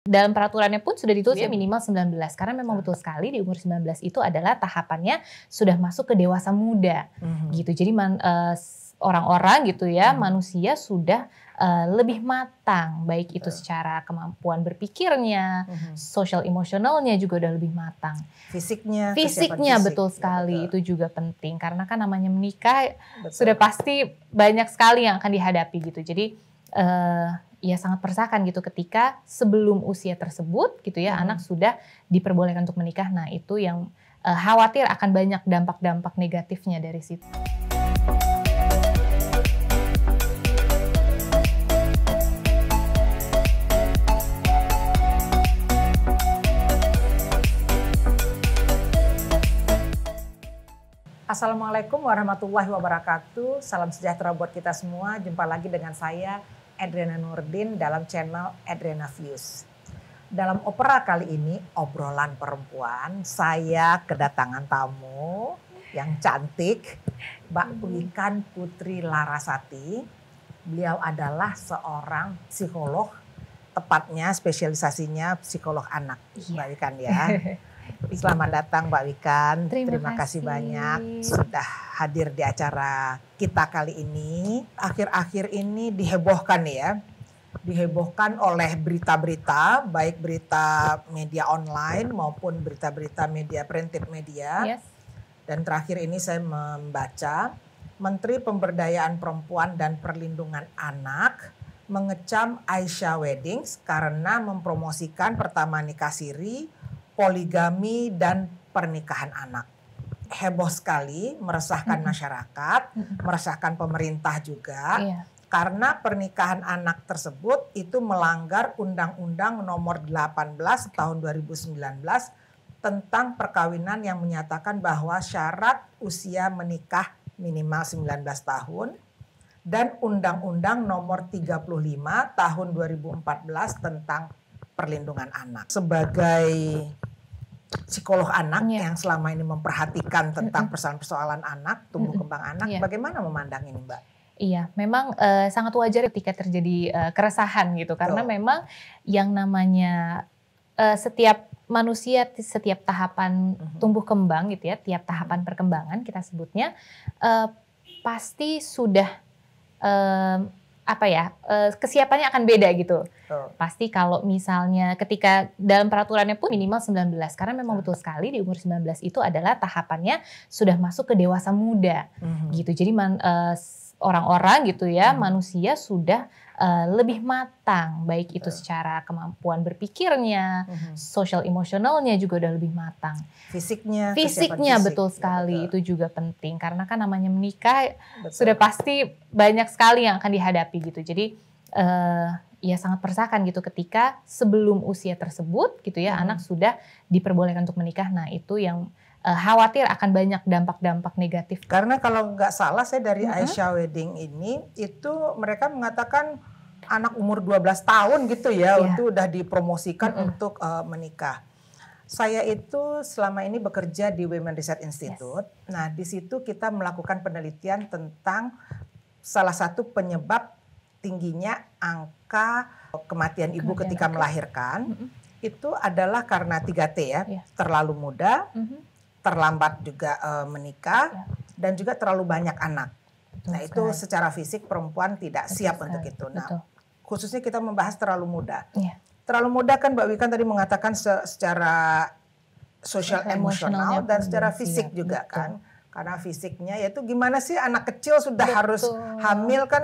Dalam peraturannya pun sudah ditulis ya minimal 19 karena memang betul sekali di umur 19 itu adalah tahapannya sudah masuk ke dewasa muda gitu. Jadi orang-orang gitu ya manusia sudah lebih matang, baik itu secara kemampuan berpikirnya, social emosionalnya juga udah lebih matang. Fisiknya Betul sekali, itu juga penting karena kan namanya menikah sudah pasti banyak sekali yang akan dihadapi gitu. Jadi ya sangat meresahkan gitu ketika sebelum usia tersebut gitu ya anak sudah diperbolehkan untuk menikah. Nah itu yang khawatir akan banyak dampak-dampak negatifnya dari situ. Assalamualaikum warahmatullahi wabarakatuh. Salam sejahtera buat kita semua. Jumpa lagi dengan saya Edriana Nurdin dalam channel Edriana Views. Dalam opera kali ini, obrolan perempuan, saya kedatangan tamu yang cantik, Mbak Wikan Putri Larasati. Beliau adalah seorang psikolog, tepatnya spesialisasinya psikolog anak, Mbak Wikan ya. Selamat datang Mbak Wikan, terima kasih banyak sudah hadir di acara kita kali ini. Akhir-akhir ini dihebohkan ya, dihebohkan oleh berita-berita, baik berita media online maupun berita-berita media printed media. Dan terakhir ini saya membaca Menteri Pemberdayaan Perempuan dan Perlindungan Anak mengecam Aisyah Weddings karena mempromosikan pertama nikah siri, poligami dan pernikahan anak. Heboh sekali, meresahkan masyarakat, meresahkan pemerintah juga. Karena pernikahan anak tersebut itu melanggar Undang-Undang Nomor 18 Tahun 2019 tentang perkawinan yang menyatakan bahwa syarat usia menikah minimal 19 tahun dan Undang-Undang Nomor 35 Tahun 2014 tentang perlindungan anak. Sebagai psikolog anak yang selama ini memperhatikan tentang persoalan-persoalan anak, tumbuh kembang anak, bagaimana memandang ini Mbak? Iya, memang sangat wajar ketika terjadi keresahan gitu, karena memang yang namanya setiap manusia, setiap tahapan tumbuh kembang gitu ya, tiap tahapan perkembangan kita sebutnya, pasti sudah kesiapannya akan beda gitu. Pasti kalau misalnya ketika dalam peraturannya pun minimal 19 karena memang betul sekali di umur 19 itu adalah tahapannya sudah masuk ke dewasa muda gitu. Jadi orang-orang gitu ya manusia sudah lebih matang, baik itu secara kemampuan berpikirnya, social emosionalnya juga udah lebih matang. Fisiknya betul sekali, itu juga penting karena kan namanya menikah sudah pasti banyak sekali yang akan dihadapi gitu. Jadi ya sangat meresahkan gitu ketika sebelum usia tersebut gitu ya anak sudah diperbolehkan untuk menikah. Nah itu yang khawatir akan banyak dampak-dampak negatif. Karena kalau nggak salah saya dari Aisyah Wedding ini itu mereka mengatakan anak umur 12 tahun gitu ya itu udah dipromosikan untuk menikah. Saya itu selama ini bekerja di Women Research Institute. Nah di situ kita melakukan penelitian tentang salah satu penyebab tingginya angka kematian ibu ketika melahirkan itu adalah karena 3T ya, terlalu muda, terlambat juga menikah, dan juga terlalu banyak anak. Nah itu secara fisik perempuan tidak siap untuk itu. Nah khususnya kita membahas terlalu muda. Terlalu muda kan Mbak Wikan tadi mengatakan secara sosial emosional dan secara fisik juga kan. Karena fisiknya yaitu gimana sih anak kecil sudah harus hamil kan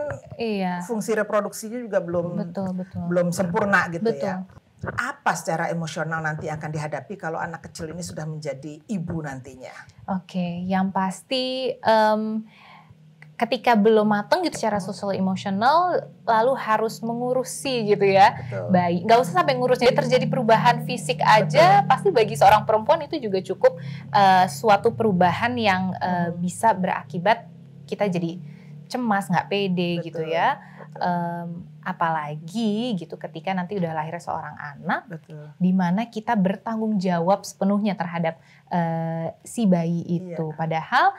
fungsi reproduksinya juga belum sempurna gitu ya. Apa secara emosional nanti akan dihadapi kalau anak kecil ini sudah menjadi ibu nantinya? Oke, yang pasti ketika belum matang gitu secara sosial emosional lalu harus mengurusi gitu ya bayi, nggak usah sampai ngurusnya terjadi perubahan fisik aja pasti bagi seorang perempuan itu juga cukup suatu perubahan yang bisa berakibat kita jadi cemas, nggak pede gitu ya. Apalagi gitu ketika nanti udah lahir seorang anak di mana kita bertanggung jawab sepenuhnya terhadap si bayi itu. Padahal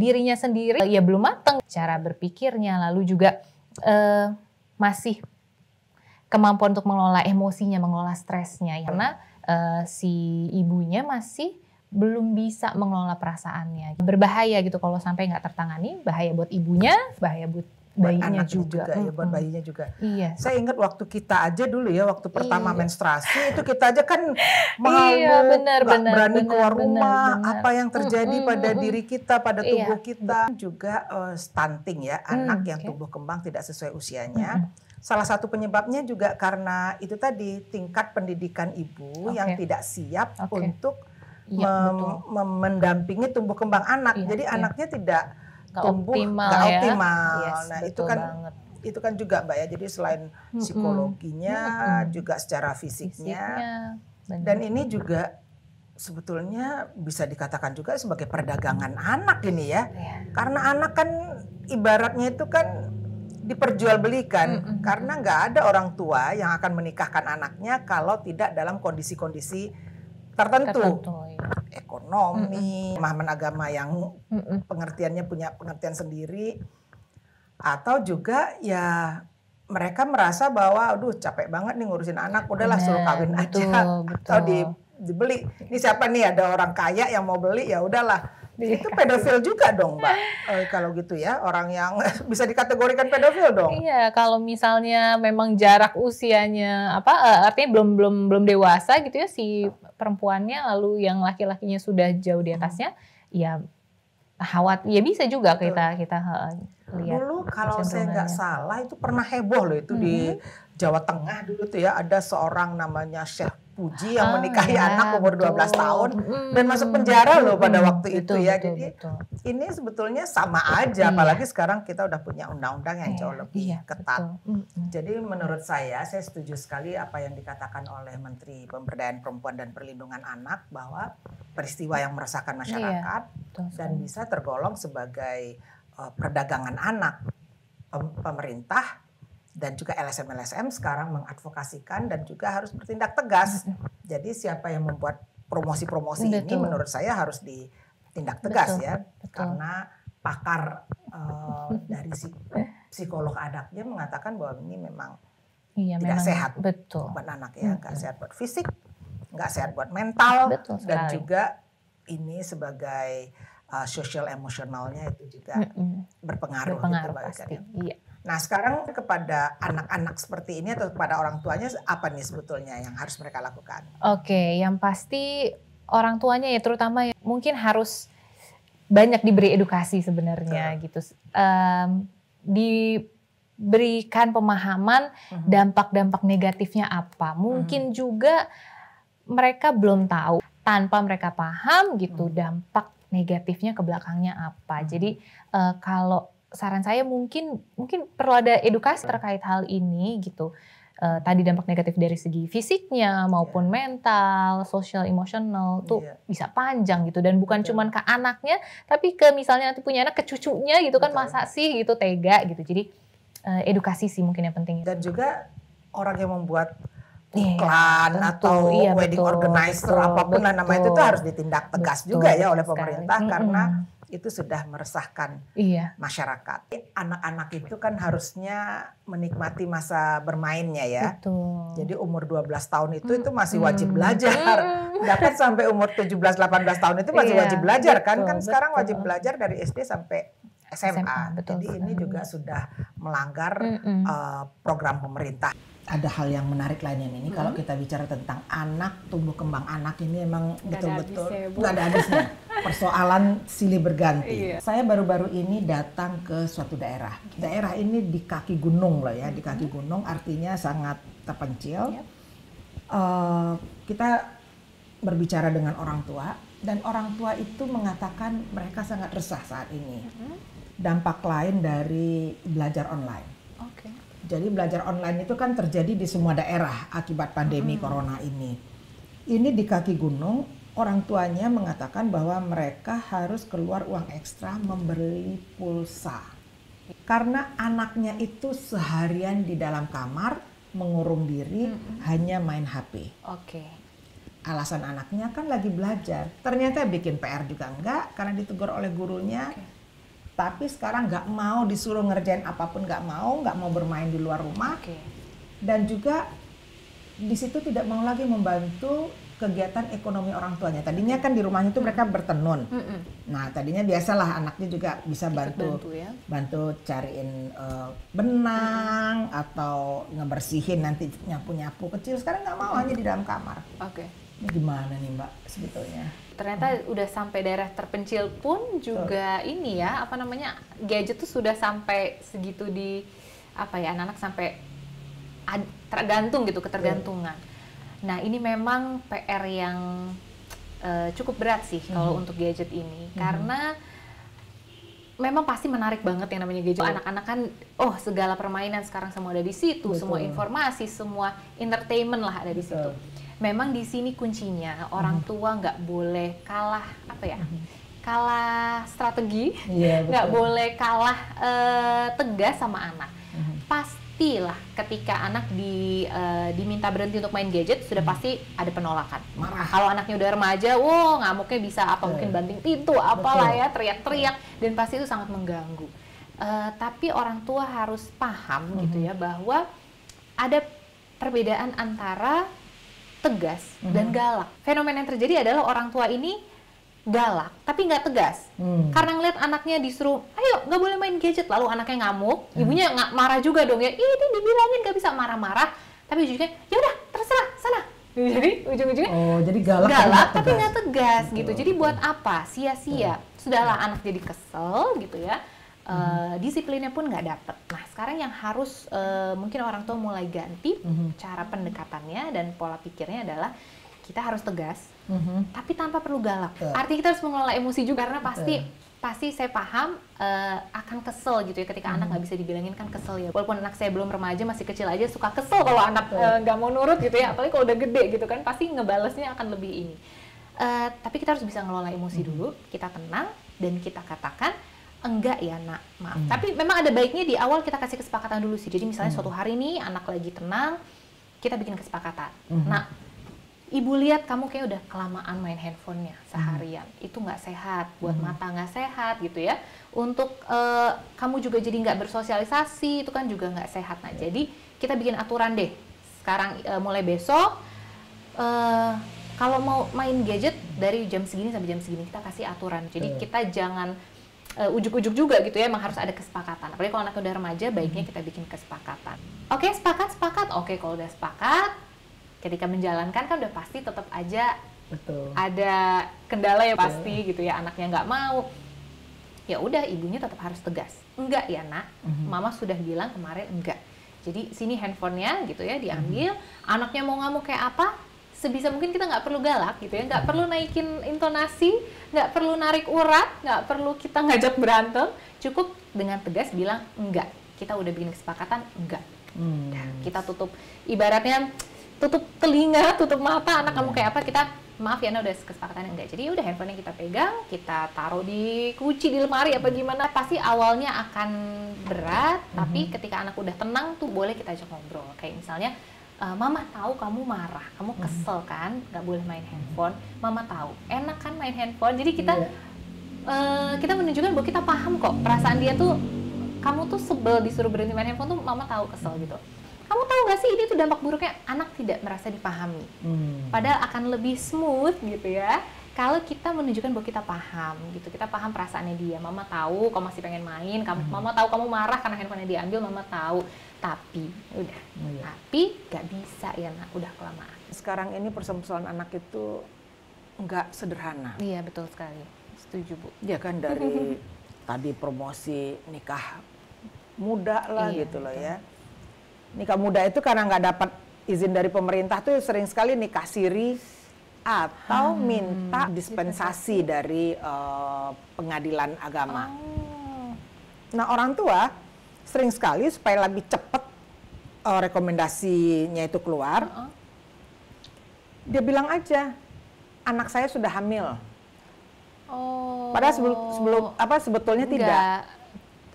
dirinya sendiri ya belum matang cara berpikirnya, lalu juga masih kemampuan untuk mengelola emosinya, mengelola stresnya, karena si ibunya masih belum bisa mengelola perasaannya. Berbahaya gitu kalau sampai nggak tertangani, bahaya buat ibunya, bahaya buat bayinya juga. Ya, buat bayinya juga. Iya. Saya ingat waktu kita aja dulu ya, waktu pertama menstruasi itu kita aja kan benar, nggak berani keluar rumah. benar. Apa yang terjadi pada diri kita, pada tubuh kita. Juga stunting ya, anak yang tumbuh kembang tidak sesuai usianya. Salah satu penyebabnya juga karena itu tadi, tingkat pendidikan ibu yang tidak siap untuk mendampingi tumbuh kembang anak. Jadi anaknya tidak tumbuh nggak optimal. Nah itu kan juga Mbak ya. Jadi selain psikologinya juga secara fisiknya. Dan ini juga sebetulnya bisa dikatakan juga sebagai perdagangan anak ini ya. Karena anak kan ibaratnya itu kan diperjualbelikan, karena nggak ada orang tua yang akan menikahkan anaknya kalau tidak dalam kondisi-kondisi tertentu. Ekonomi, pemahaman agama yang pengertiannya punya pengertian sendiri, atau juga ya mereka merasa bahwa aduh capek banget nih ngurusin anak, udahlah suruh kawin aja atau dibeli. Ini siapa nih, ada orang kaya yang mau beli, ya udahlah. Itu pedofil juga dong Mbak, kalau gitu ya, orang yang bisa dikategorikan pedofil dong. Iya, kalau misalnya memang jarak usianya artinya belum dewasa gitu ya si perempuannya, lalu yang laki-lakinya sudah jauh di atasnya, ya ya bisa juga kita lihat. Dulu kalau saya nggak salah itu pernah heboh loh itu di Jawa Tengah dulu tuh ya, ada seorang namanya Syekh Puji yang menikahi anak umur 12 tahun dan masuk penjara loh pada waktu itu ya. Jadi ini sebetulnya sama aja, apalagi sekarang kita udah punya undang-undang yang jauh lebih ketat. Jadi menurut saya setuju sekali apa yang dikatakan oleh Menteri Pemberdayaan Perempuan dan Perlindungan Anak, bahwa peristiwa yang meresahkan masyarakat dan bisa tergolong sebagai perdagangan anak. Pemerintah dan juga LSM-LSM sekarang mengadvokasikan dan juga harus bertindak tegas. Jadi siapa yang membuat promosi-promosi ini menurut saya harus ditindak tegas karena pakar dari psikolog anaknya mengatakan bahwa ini memang tidak sehat buat anak ya, nggak sehat buat fisik, nggak sehat buat mental, dan juga ini sebagai sosial emosionalnya itu juga berpengaruh gitu bagi kalian. Nah sekarang kepada anak-anak seperti ini atau kepada orang tuanya apa nih sebetulnya yang harus mereka lakukan? Oke, yang pasti orang tuanya ya terutama mungkin harus banyak diberi edukasi sebenarnya gitu. Diberikan pemahaman dampak-dampak negatifnya apa. Mungkin juga mereka belum tahu, tanpa mereka paham gitu dampak negatifnya ke belakangnya apa. Jadi kalau saran saya mungkin perlu ada edukasi terkait hal ini gitu. Tadi dampak negatif dari segi fisiknya maupun mental, sosial, emosional tuh bisa panjang gitu, dan bukan cuman ke anaknya tapi ke misalnya nanti punya anak ke cucunya gitu kan, masa sih gitu tega gitu. Jadi edukasi sih mungkin yang penting. Dan juga orang yang membuat iklan atau wedding organizer apapun namanya itu harus ditindak tegas juga ya oleh pemerintah, karena itu sudah meresahkan masyarakat. Anak-anak itu kan harusnya menikmati masa bermainnya ya. Jadi umur 12 tahun itu masih wajib belajar. Bahkan sampai umur 17-18 tahun itu masih wajib belajar kan. Kan sekarang wajib belajar dari SD sampai SMA. Jadi ini juga sudah melanggar program pemerintah. Ada hal yang menarik lainnya ini kalau kita bicara tentang anak, tumbuh kembang anak ini emang betul-betul nggak ada habisnya. Persoalan silih berganti. Saya baru-baru ini datang ke suatu daerah. Daerah ini di kaki gunung loh ya, di kaki gunung artinya sangat terpencil. Kita berbicara dengan orang tua dan orang tua itu mengatakan mereka sangat resah saat ini. Dampak lain dari belajar online. Jadi belajar online itu kan terjadi di semua daerah akibat pandemi corona ini. Ini di kaki gunung, orang tuanya mengatakan bahwa mereka harus keluar uang ekstra membeli pulsa. Karena anaknya itu seharian di dalam kamar, mengurung diri, hanya main HP. Alasan anaknya kan lagi belajar. Ternyata bikin PR juga enggak, karena ditegur oleh gurunya. Tapi sekarang nggak mau disuruh ngerjain apapun, nggak mau bermain di luar rumah. Dan juga di situ tidak mau lagi membantu kegiatan ekonomi orang tuanya. Tadinya kan di rumahnya itu mereka bertenun. Nah, tadinya biasalah anaknya juga bisa bantu cariin benang atau ngebersihin nanti nyapu-nyapu kecil. Sekarang nggak mau, hanya di dalam kamar. Ini gimana nih Mbak sebetulnya? Ternyata udah sampai daerah terpencil pun juga ini ya, apa namanya, gadget tuh sudah sampai segitu di apa ya, anak-anak sampai tergantung gitu, ketergantungan. Nah, ini memang PR yang cukup berat sih kalau untuk gadget ini, karena memang pasti menarik banget yang namanya gadget. Anak-anak kan, segala permainan sekarang semua ada di situ, semua informasi, semua entertainment lah ada di situ. Memang di sini kuncinya orang tua nggak boleh kalah kalah strategi, nggak boleh kalah tegas sama anak. Pastilah ketika anak diminta berhenti untuk main gadget, sudah pasti ada penolakan. Kalau anaknya udah remaja, ngamuknya bisa mungkin banting pintu, apalah ya, teriak-teriak, dan pasti itu sangat mengganggu. Tapi orang tua harus paham gitu ya, bahwa ada perbedaan antara tegas dan galak. Fenomena yang terjadi adalah orang tua ini galak tapi nggak tegas, karena ngeliat anaknya disuruh ayo nggak boleh main gadget, lalu anaknya ngamuk, ibunya nggak marah juga dong ya, ini dibilangin nggak bisa marah-marah, tapi ujungnya ya udah terserah sana. Jadi ujung-ujungnya jadi galak tapi nggak tegas gitu. Jadi buat apa sia-sia, sudahlah anak jadi kesel gitu ya. Disiplinnya pun nggak dapet. Nah, sekarang yang harus mungkin orang tua mulai ganti cara pendekatannya dan pola pikirnya adalah kita harus tegas, tapi tanpa perlu galak. Artinya kita harus mengelola emosi juga, karena pasti saya paham akan kesel gitu ya ketika anak nggak bisa dibilangin, kan kesel ya. Walaupun anak saya belum remaja, masih kecil aja suka kesel kalau anak nggak mau nurut gitu ya. Apalagi kalau udah gede gitu kan, pasti ngebalesnya akan lebih ini. Tapi kita harus bisa ngelola emosi dulu, kita tenang dan kita katakan enggak ya nak, maaf. Tapi memang ada baiknya di awal kita kasih kesepakatan dulu sih. Jadi misalnya suatu hari nih anak lagi tenang, kita bikin kesepakatan. Nah, ibu lihat kamu kayak udah kelamaan main handphonenya seharian, itu nggak sehat, buat mata nggak sehat gitu ya. Untuk kamu juga jadi nggak bersosialisasi, itu kan juga nggak sehat. Nah, jadi kita bikin aturan deh. Sekarang mulai besok, kalau mau main gadget dari jam segini sampai jam segini, kita kasih aturan. Jadi kita jangan ujuk-ujuk juga gitu ya, emang harus ada kesepakatan. Apalagi kalau anaknya udah remaja, baiknya kita bikin kesepakatan. Oke, sepakat. Oke, kalau udah sepakat, ketika menjalankan kan udah pasti tetap aja ada kendala ya pasti gitu ya, anaknya nggak mau. Ya udah, ibunya tetap harus tegas. Enggak ya nak, mama sudah bilang kemarin enggak. Jadi sini handphonenya gitu ya diambil, anaknya mau ngamuk kayak apa, sebisa mungkin kita nggak perlu galak gitu ya, nggak perlu naikin intonasi, nggak perlu narik urat, nggak perlu kita ngajak berantem, cukup dengan tegas bilang enggak. Kita udah bikin kesepakatan enggak. Nah, kita tutup, ibaratnya tutup telinga, tutup mata, anak kamu kayak apa, kita maaf ya, udah kesepakatan enggak. Jadi udah handphonenya kita pegang, kita taruh di kunci di lemari apa gimana. Pasti awalnya akan berat, tapi ketika anak udah tenang tuh boleh kita ajak ngobrol. Kayak misalnya, mama tahu kamu marah, kamu kesel kan, nggak boleh main handphone. Mama tahu, enak kan main handphone. Jadi kita kita menunjukkan bahwa kita paham kok perasaan dia tuh. Kamu tuh sebel disuruh berhenti main handphone tuh, mama tahu kesel gitu. Kamu tahu nggak sih ini tuh dampak buruknya, anak tidak merasa dipahami. Padahal akan lebih smooth gitu ya kalau kita menunjukkan bahwa kita paham gitu, kita paham perasaannya dia. Mama tahu kamu masih pengen main, mama tahu kamu marah karena handphonenya diambil, mama tahu. Tapi udah, tapi nggak bisa ya nak, udah kelamaan. Sekarang ini persoalan anak itu nggak sederhana. Iya betul sekali, setuju Bu. Ya kan, dari tadi promosi nikah muda lah gitu loh ya. Nikah muda itu karena nggak dapat izin dari pemerintah tuh sering sekali nikah siri atau minta dispensasi dari pengadilan agama. Nah, orang tua sering sekali supaya lebih cepat rekomendasinya itu keluar, dia bilang aja anak saya sudah hamil. Padahal sebetulnya tidak.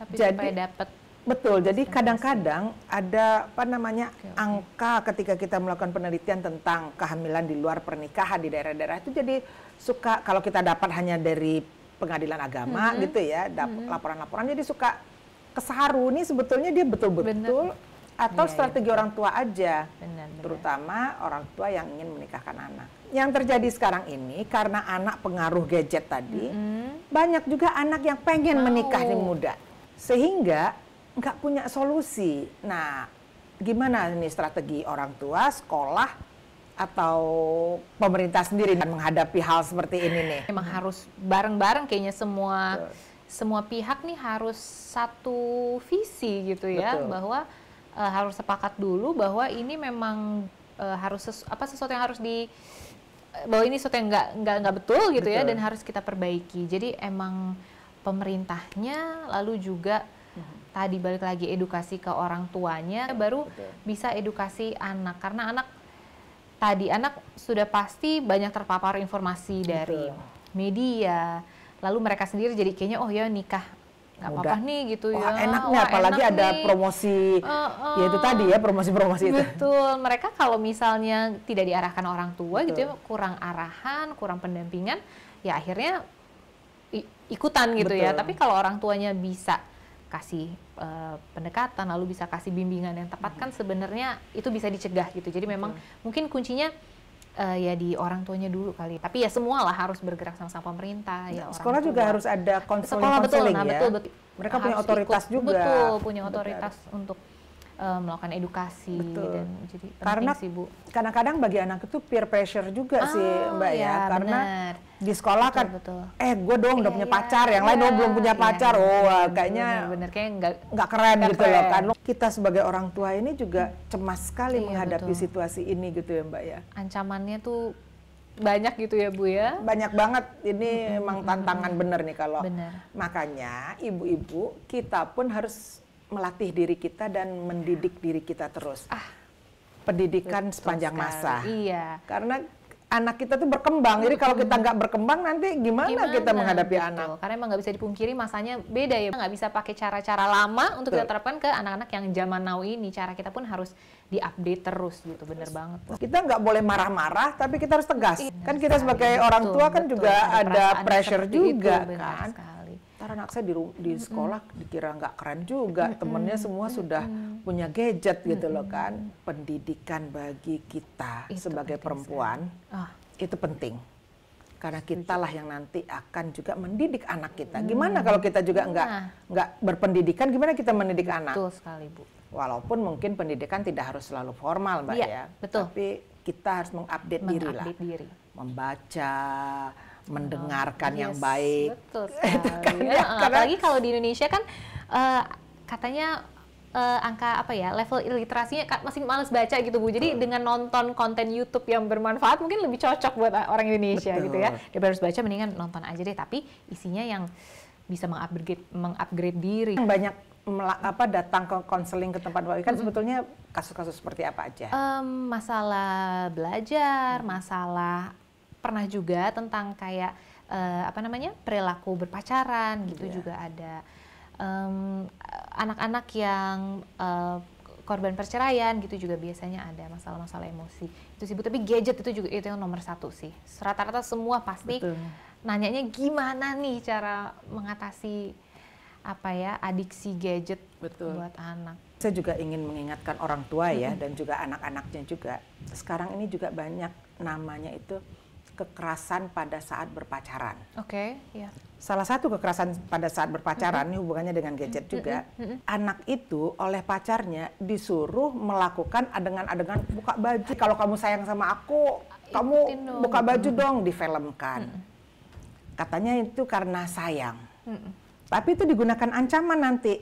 Tapi jadi, supaya dapat. Betul. Jadi kadang-kadang ada angka ketika kita melakukan penelitian tentang kehamilan di luar pernikahan di daerah-daerah itu, jadi suka kalau kita dapat hanya dari pengadilan agama gitu ya, laporan-laporan, jadi suka kesaru. Ini sebetulnya dia betul-betul atau Iya, strategi betul. orang tua aja, Benar. terutama orang tua yang ingin menikahkan anak. Yang terjadi sekarang ini karena anak pengaruh gadget tadi, banyak juga anak yang pengen menikah di muda, sehingga nggak punya solusi. Nah, gimana nih strategi orang tua, sekolah, atau pemerintah sendiri menghadapi hal seperti ini nih? Memang harus bareng-bareng kayaknya semua pihak nih harus satu visi gitu ya. Betul. Bahwa harus sepakat dulu bahwa ini memang harus sesuatu yang harus bahwa ini sesuatu yang nggak betul gitu ya, dan harus kita perbaiki. Jadi emang pemerintahnya, lalu juga tadi balik lagi edukasi ke orang tuanya, baru bisa edukasi anak, karena anak sudah pasti banyak terpapar informasi dari media, lalu mereka sendiri jadi kayaknya oh ya nikah nggak apa-apa nih gitu. Wah, ya. enaknya, Wah, apalagi enak ada nih. promosi, ya itu tadi ya, promosi-promosi itu. Betul, mereka kalau misalnya tidak diarahkan orang tua gitu ya, kurang arahan, kurang pendampingan, ya akhirnya ikutan gitu ya. Tapi kalau orang tuanya bisa kasih pendekatan, lalu bisa kasih bimbingan yang tepat, kan sebenarnya itu bisa dicegah gitu. Jadi memang mungkin kuncinya ya di orang tuanya dulu kali. Tapi ya semua lah harus bergerak sama-sama, pemerintah, ya orang Sekolah tua. juga harus ada Sekolah betul, konseling nah ya. betul. Mereka punya Harus otoritas ikut, juga. betul, punya otoritas untuk melakukan edukasi. Betul. Dan jadi penting Karena sih, Bu. kadang-kadang bagi anak itu peer pressure juga sih, Mbak ya. Karena benar. di sekolah kan, Betul. gue dong udah punya pacar, yang lain belum punya pacar. Kayaknya bener kayak nggak keren nggak gitu loh keren. kan. Kita sebagai orang tua ini juga cemas sekali Iya, menghadapi betul. situasi ini gitu ya, Mbak ya. Ancamannya tuh banyak gitu ya, Bu ya. Banyak banget, ini emang tantangan bener nih kalau. Bener. Makanya ibu-ibu kita pun harus melatih diri kita dan mendidik diri kita terus. Pendidikan Betul sepanjang sekali. masa. Iya. Karena anak kita tuh berkembang. Jadi kalau kita nggak berkembang nanti gimana kita menghadapi Betul. anak? Karena emang nggak bisa dipungkiri masanya beda ya. Nggak bisa pakai cara-cara lama untuk kita terapkan ke anak-anak yang zaman now ini. Cara kita pun harus diupdate terus gitu. Bener banget. Kita nggak boleh marah-marah, tapi kita harus tegas. Kan kita sebagai Betul, orang tua kan betul. juga ada perasaan pressure seperti juga itu, benar kan. sekali. Ntar anak saya di sekolah dikira nggak keren juga, temennya semua sudah punya gadget gitu loh kan. Pendidikan bagi kita Itu sebagai penting perempuan itu penting. Karena kita lah yang nanti akan juga mendidik anak kita. Gimana kalau kita juga nggak berpendidikan, gimana kita mendidik anak? Betul sekali, Bu. Walaupun mungkin pendidikan tidak harus selalu formal, Mbak Iya, ya. betul. Tapi kita harus mengupdate diri lah. Diri. Membaca, mendengarkan yang Yes, baik. Betul sekali. Apalagi kalau di Indonesia kan katanya angka level literasinya masih males baca gitu, Bu. Jadi dengan nonton konten YouTube yang bermanfaat mungkin lebih cocok buat orang Indonesia gitu ya. Daripada harus baca, mendingan nonton aja deh, tapi isinya yang bisa mengupgrade diri. Banyak datang ke konseling ke tempat Mbak kan sebetulnya kasus-kasus seperti apa aja? Masalah belajar, masalah pernah juga tentang kayak perilaku berpacaran gitu juga ada. Anak-anak yang korban perceraian gitu juga biasanya ada masalah-masalah emosi itu sih, Bu. Tapi gadget itu juga itu yang nomor satu sih. Rata-rata semua pasti nanyanya gimana nih cara mengatasi adiksi gadget buat anak. Saya juga ingin mengingatkan orang tua ya dan juga anak-anaknya juga. Sekarang ini juga banyak namanya itu kekerasan pada saat berpacaran. Oke, ya. Salah satu kekerasan pada saat berpacaran ini hubungannya dengan gadget juga. Anak itu oleh pacarnya disuruh melakukan adegan-adegan buka baju. Kalau kamu sayang sama aku, kamu buka baju dong, difilmkan. Katanya itu karena sayang. Tapi itu digunakan ancaman nanti.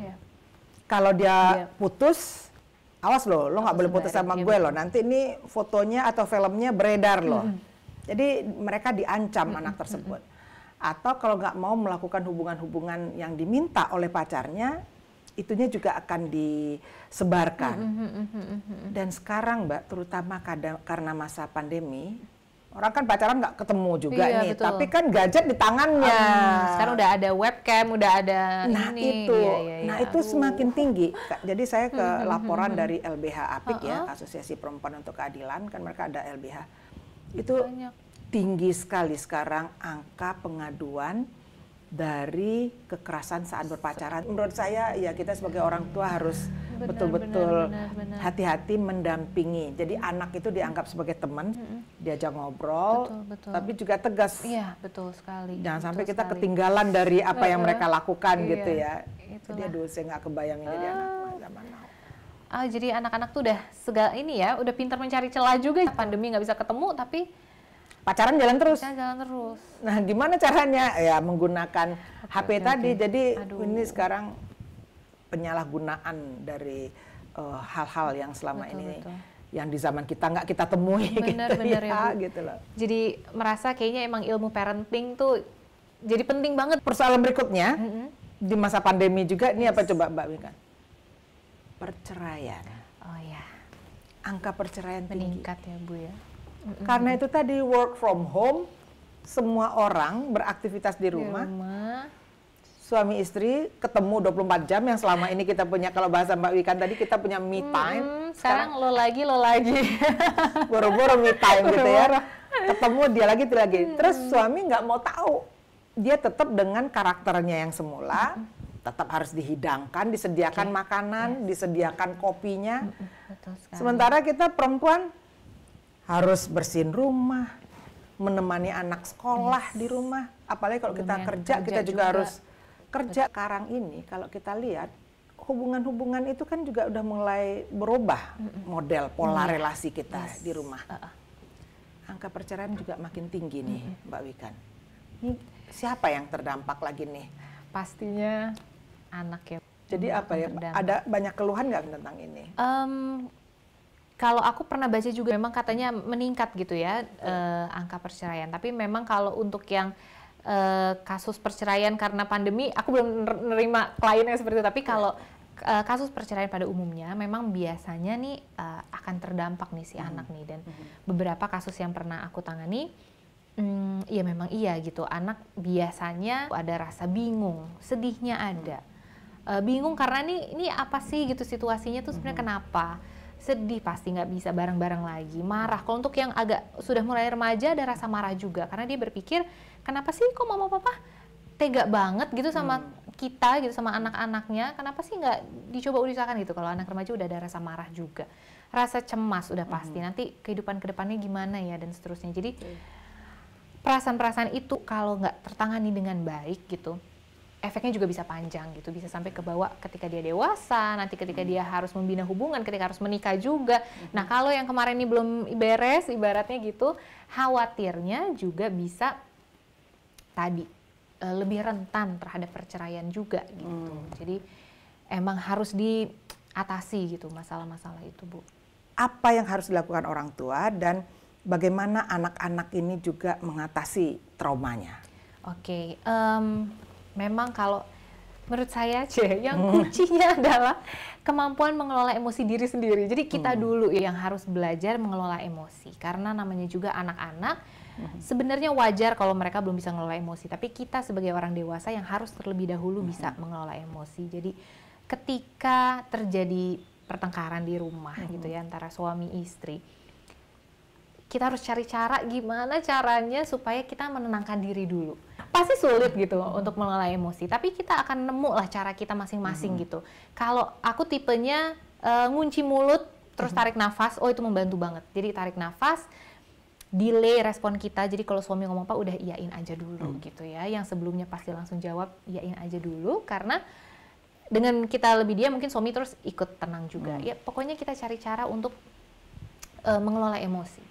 Kalau dia putus, awas lo nggak boleh putus sama gue loh. Nanti ini fotonya atau filmnya beredar loh. Jadi mereka diancam anak tersebut. Atau kalau nggak mau melakukan hubungan-hubungan yang diminta oleh pacarnya, itunya juga akan disebarkan. Dan sekarang Mbak, terutama karena masa pandemi, orang kan pacaran nggak ketemu juga nih, betul. Tapi kan gadget di tangannya. Sekarang udah ada webcam, udah ada itu semakin tinggi. Jadi saya ke laporan dari LBH APIK ya, Asosiasi Perempuan untuk Keadilan, kan mereka ada LBH. Itu tinggi sekali sekarang angka pengaduan dari kekerasan saat berpacaran. Menurut saya ya kita sebagai orang tua harus betul-betul hati-hati mendampingi. Jadi anak itu dianggap sebagai teman, diajak ngobrol, tapi juga tegas. Iya, betul sekali. Jangan sampai kita ketinggalan dari apa yang mereka lakukan gitu ya. Jadi aduh, saya nggak kebayang jadi anak zaman now. Jadi anak-anak tuh udah segala ini ya, udah pintar mencari celah juga. Pandemi nggak bisa ketemu, tapi pacaran jalan terus. Jalan terus. Nah, gimana caranya? Ya menggunakan HP tadi. Jadi ini sekarang penyalahgunaan dari hal-hal yang selama ini yang di zaman kita nggak kita temui bener ya, gitu loh. Jadi merasa kayaknya emang ilmu parenting tuh jadi penting banget. Persoalan berikutnya di masa pandemi juga ini apa coba Mbak Wika? Perceraian. Oh ya. Angka perceraian meningkat ya Bu ya. Karena itu tadi work from home, semua orang beraktivitas di rumah. Suami istri ketemu 24 jam yang selama ini kita punya, kalau bahasa Mbak Wikan tadi kita punya me time. Sekarang lo lagi. Boro-boro me time gitu ya. Ketemu dia lagi. Terus suami nggak mau tahu. Dia tetap dengan karakternya yang semula. Tetap harus dihidangkan, disediakan makanan, disediakan kopinya. Sementara kita perempuan harus bersihin rumah, menemani anak sekolah di rumah. Apalagi kalau kita kerja, kita juga harus kerja. Sekarang ini kalau kita lihat, hubungan-hubungan itu kan juga udah mulai berubah model pola relasi kita di rumah. Angka perceraian juga makin tinggi nih Mbak Wikan. Ini siapa yang terdampak lagi nih? Pastinya anak ya. Jadi apa ya? Ada banyak keluhan nggak tentang ini? Kalau aku pernah baca juga memang katanya meningkat gitu ya angka perceraian. Tapi memang kalau untuk yang kasus perceraian karena pandemi, aku belum menerima kliennya seperti itu. Tapi kalau kasus perceraian pada umumnya memang biasanya nih akan terdampak nih si anak nih. Dan beberapa kasus yang pernah aku tangani, ya memang iya gitu. Anak biasanya ada rasa bingung, sedihnya ada. Bingung karena ini apa sih gitu situasinya tuh sebenarnya kenapa? Sedih pasti nggak bisa bareng-bareng lagi, marah. Kalau untuk yang agak sudah mulai remaja ada rasa marah juga karena dia berpikir kenapa sih kok mama papa tega banget gitu sama kita gitu, sama anak-anaknya, kenapa sih nggak dicoba usahakan gitu. Kalau anak remaja udah ada rasa marah juga, rasa cemas udah pasti, nanti kehidupan kedepannya gimana ya dan seterusnya. Jadi perasaan-perasaan itu kalau nggak tertangani dengan baik gitu, efeknya juga bisa panjang gitu, bisa sampai ke bawah ketika dia dewasa, nanti ketika dia harus membina hubungan, ketika harus menikah juga. Nah kalau yang kemarin ini belum beres, ibaratnya gitu, khawatirnya juga bisa tadi lebih rentan terhadap perceraian juga gitu. Jadi emang harus diatasi gitu masalah-masalah itu Bu. Apa yang harus dilakukan orang tua dan bagaimana anak-anak ini juga mengatasi traumanya? Oke. Memang kalau menurut saya yang kuncinya adalah kemampuan mengelola emosi diri sendiri. Jadi kita dulu yang harus belajar mengelola emosi. Karena namanya juga anak-anak, sebenarnya wajar kalau mereka belum bisa mengelola emosi. Tapi kita sebagai orang dewasa yang harus terlebih dahulu bisa mengelola emosi. Jadi ketika terjadi pertengkaran di rumah gitu ya antara suami istri, kita harus cari cara gimana caranya supaya kita menenangkan diri dulu. Pasti sulit gitu untuk mengelola emosi, tapi kita akan nemu lah cara kita masing-masing gitu. Kalau aku tipenya ngunci mulut, terus tarik nafas, oh itu membantu banget. Jadi tarik nafas, delay respon kita, jadi kalau suami ngomong apa udah iyain aja dulu gitu ya. Yang sebelumnya pasti langsung jawab, iyain aja dulu, karena dengan kita lebih diam mungkin suami terus ikut tenang juga. Ya pokoknya kita cari cara untuk mengelola emosi.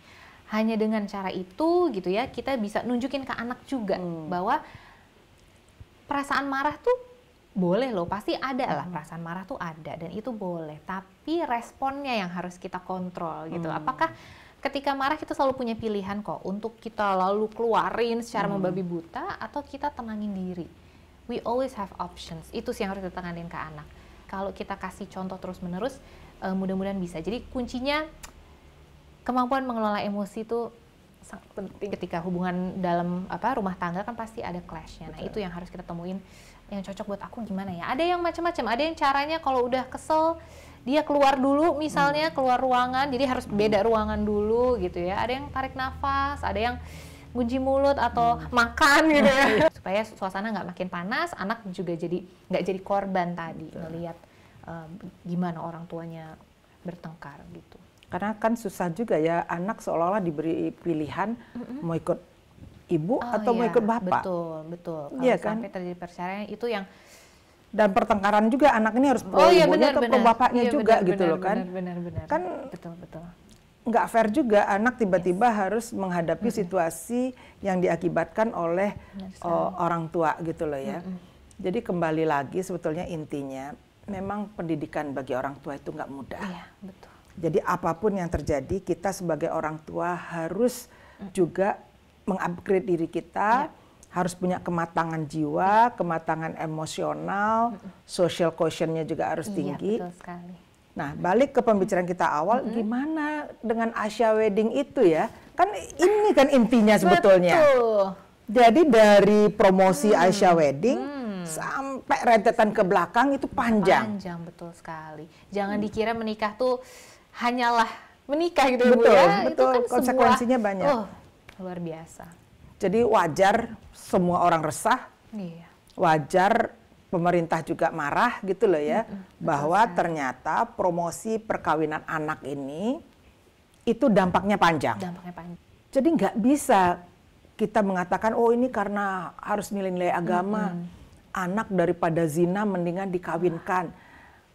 Hanya dengan cara itu gitu ya, kita bisa nunjukin ke anak juga bahwa perasaan marah tuh boleh loh, pasti ada lah perasaan marah tuh ada dan itu boleh. Tapi responnya yang harus kita kontrol gitu. Apakah ketika marah kita selalu punya pilihan kok untuk kita lalu keluarin secara membabi buta atau kita tenangin diri? We always have options. Itu sih yang harus ditekankan ke anak. Kalau kita kasih contoh terus-menerus, mudah-mudahan bisa. Jadi kuncinya kemampuan mengelola emosi itu sangat penting. Ketika hubungan dalam rumah tangga kan pasti ada clash-nya. Nah, itu yang harus kita temuin yang cocok buat aku gimana ya. Ada yang macam-macam, ada yang caranya kalau udah kesel dia keluar dulu misalnya, keluar ruangan, jadi harus beda ruangan dulu gitu ya. Ada yang tarik nafas, ada yang ngunci mulut atau makan gitu ya. Supaya suasana nggak makin panas, anak juga nggak jadi korban tadi ngelihat gimana orang tuanya bertengkar gitu. Karena kan susah juga ya, anak seolah-olah diberi pilihan mau ikut ibu atau mau ikut bapak. Betul. Kalau Iya kan? sampai terjadi perceraian itu yang dan pertengkaran juga anak ini harus pro ibunya atau pro bapaknya juga gitu loh kan. Benar. Kan betul. Nggak fair juga anak tiba-tiba harus menghadapi situasi yang diakibatkan oleh orang tua gitu loh ya. Jadi kembali lagi sebetulnya intinya memang pendidikan bagi orang tua itu nggak mudah. Iya, betul. Jadi apapun yang terjadi kita sebagai orang tua harus juga mengupgrade diri kita, harus punya kematangan jiwa, kematangan emosional, social quotient-nya juga harus tinggi. Betul sekali. Nah, balik ke pembicaraan kita awal, gimana dengan Asia Wedding itu ya? Kan ini kan intinya sebetulnya. Betul. Jadi dari promosi Asia Wedding sampai rentetan ke belakang itu panjang. Panjang, betul sekali. Jangan dikira menikah tuh hanyalah menikah gitu ya, Bu Betul, ya. betul. Itu kan Konsekuensinya banyak. Luar biasa. Jadi wajar semua orang resah. Iya. Wajar pemerintah juga marah gitu loh ya, bahwa ternyata promosi perkawinan anak ini itu dampaknya panjang. Jadi nggak bisa kita mengatakan oh ini karena harus nilai-nilai agama, anak daripada zina mendingan dikawinkan.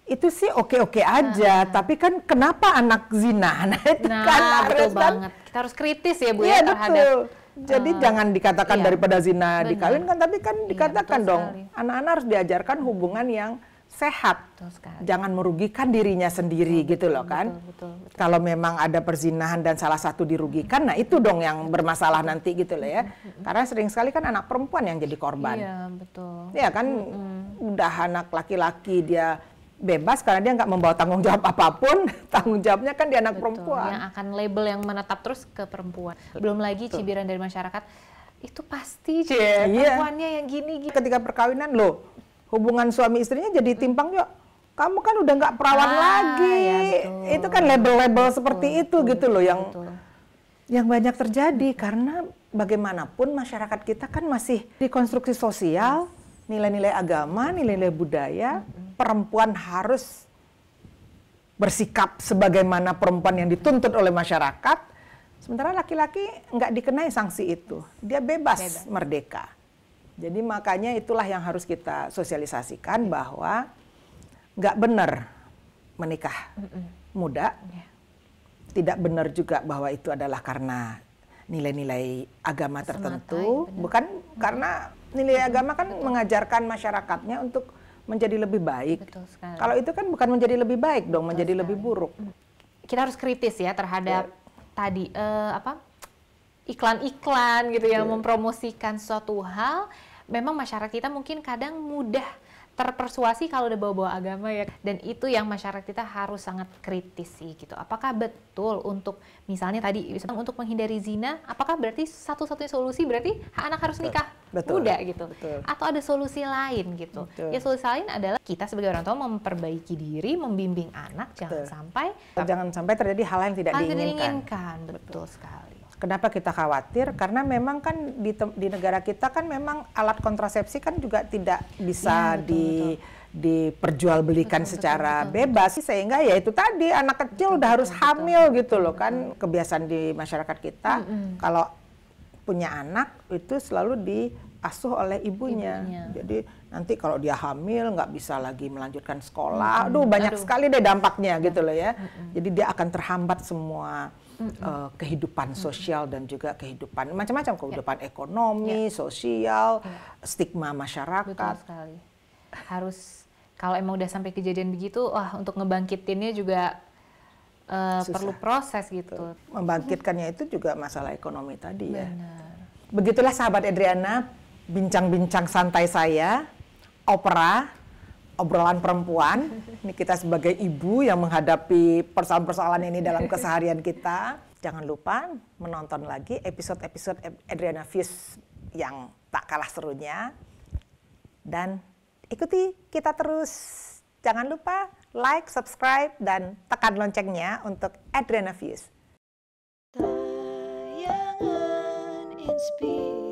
Itu sih oke-oke aja, tapi kan kenapa anak zina? Nah itu kan betul banget. Kita harus kritis ya Bu ya terhadap. Betul. Jadi jangan dikatakan daripada zina dikawinkan, tapi kan dikatakan dong anak-anak harus diajarkan hubungan yang sehat. Jangan merugikan dirinya sendiri gitu loh kan. Betul. Kalau memang ada perzinahan dan salah satu dirugikan, nah itu dong yang bermasalah nanti gitu loh ya. Karena sering sekali kan anak perempuan yang jadi korban. Iya, betul. Ya kan udah anak laki-laki dia bebas karena dia nggak membawa tanggung jawab apapun, tanggung jawabnya kan di anak perempuan. Yang akan label yang menetap terus ke perempuan. Belum lagi cibiran dari masyarakat, itu pasti perempuannya yang gini. Ketika perkawinan loh, hubungan suami istrinya jadi timpang yuk. Kamu kan udah nggak perawan lagi. Ya, itu kan label-label seperti itu gitu loh yang banyak terjadi karena bagaimanapun masyarakat kita kan masih di konstruksi sosial. Nilai-nilai agama, nilai-nilai budaya, perempuan harus bersikap sebagaimana perempuan yang dituntut oleh masyarakat, sementara laki-laki nggak dikenai sanksi itu, dia bebas. Merdeka. Jadi makanya itulah yang harus kita sosialisasikan bahwa nggak benar menikah muda, tidak benar juga bahwa itu adalah karena nilai-nilai agama tertentu, bukan karena nilai agama kan mengajarkan masyarakatnya untuk menjadi lebih baik. Kalau itu kan bukan menjadi lebih baik dong, menjadi lebih buruk. Kita harus kritis ya terhadap tadi iklan-iklan gitu yang mempromosikan suatu hal. Memang masyarakat kita mungkin kadang mudah terpersuasi kalau udah bawa-bawa agama ya, dan itu yang masyarakat kita harus sangat kritis sih gitu. Apakah betul untuk misalnya tadi untuk menghindari zina, apakah berarti satu-satunya solusi berarti anak harus nikah muda gitu? Atau ada solusi lain gitu? Ya solusi lain adalah kita sebagai orang tua memperbaiki diri, membimbing anak jangan sampai terjadi hal yang tidak diinginkan. Betul sekali. Kenapa kita khawatir? Karena memang kan di negara kita kan memang alat kontrasepsi kan juga tidak bisa diperjualbelikan secara bebas, sehingga ya itu tadi anak kecil udah harus hamil gitu loh kan. Kebiasaan di masyarakat kita kalau punya anak itu selalu diasuh oleh ibunya. Jadi nanti kalau dia hamil nggak bisa lagi melanjutkan sekolah. Aduh banyak sekali deh dampaknya gitu loh ya. Jadi dia akan terhambat semua kehidupan sosial dan juga kehidupan macam-macam, kehidupan ekonomi, sosial, stigma masyarakat. Betul sekali. Harus kalau emang udah sampai kejadian begitu, untuk ngebangkitinnya juga perlu proses gitu. Membangkitkannya itu juga masalah ekonomi tadi ya. Begitulah sahabat Adriana, bincang-bincang santai saya, opera, obrolan perempuan. Ini kita sebagai ibu yang menghadapi persoalan-persoalan ini dalam keseharian kita. Jangan lupa menonton lagi episode-episode Adriana Views yang tak kalah serunya. Dan ikuti kita terus. Jangan lupa like, subscribe, dan tekan loncengnya untuk Adriana Views. Tayangan Inspirasi.